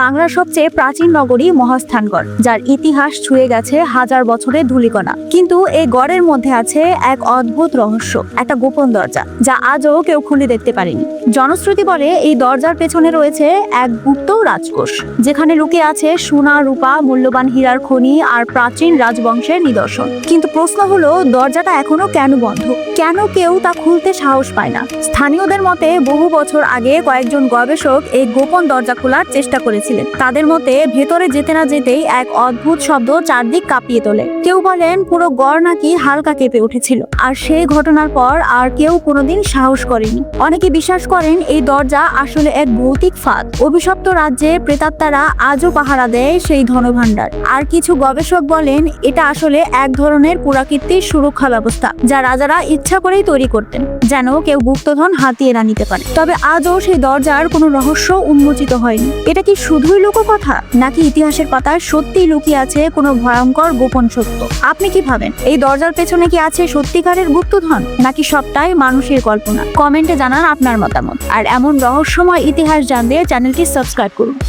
বাংলার সবচেয়ে প্রাচীন নগরী মহাস্থানগড়, যার ইতিহাস ছুঁয়ে গেছে হাজার বছরের ধূলিকণা। কিন্তু এই গড়ের মধ্যে আছে এক অদ্ভুত রহস্য, একটা গোপন দরজা যা আজও কেউ খুলে দেখতে পারেনি। জনশ্রুতি বলে এই দরজার পেছনে রয়েছে এক গুপ্ত রাজকোষ, যেখানে লুকিয়ে আছে সোনা, রূপা, মূল্যবান হীরার খনি আর প্রাচীন রাজবংশের নিদর্শন। কিন্তু প্রশ্ন হলো, দরজাটা এখনো কেন বন্ধ? কেন কেউ তা খুলতে সাহস পায় না? স্থানীয়দের মতে বহু বছর আগে কয়েকজন গবেষক এই গোপন দরজা খোলার চেষ্টা করেছিলেন। তাদের মতে ভেতরে যেতে না যেতেই এক অদ্ভুত শব্দ চারদিক কাঁপিয়ে তোলে। কেউ বলেন পুরো গড় নাকি হালকা কেঁপে উঠেছিল। আর সেই ঘটনার পর আর কেউ কোনোদিন সাহস করেনি। অনেকে বিশ্বাস করেন এই দরজা আসলে এক ভৌতিক ফাঁদ। অভিশপ্ত রাজ্যে প্রেতাত্মারা আজও পাহারা দেয় সেই ধনভাণ্ডার। আর কিছু গবেষক বলেন এটা আসলে এক ধরনের পুরাকীর্তির সুরক্ষা ব্যবস্থা, যা রাজারা ইচ্ছা করেই তৈরি করতেন, যেন কেউ গুপ্তধন হাতিয়ে না নিতে পারে। তবে আজও সেই দরজার কোনো রহস্য উন্মোচিত হয়নি। এটা কি শুধুই লোককথা, নাকি ইতিহাসের পাতায় সত্যিই লুকিয়ে আছে কোনো ভয়ঙ্কর গোপন সত্য? আপনি কি ভাবেন, এই দরজার পেছনে কি আছে সত্যিকারের গুপ্তধন, নাকি সবটাই মানুষের কল্পনা? কমেন্টে জানান আপনার মতামত। আর এমন রহস্যময় ইতিহাস জানতে চ্যানেলটি সাবস্ক্রাইব করুন।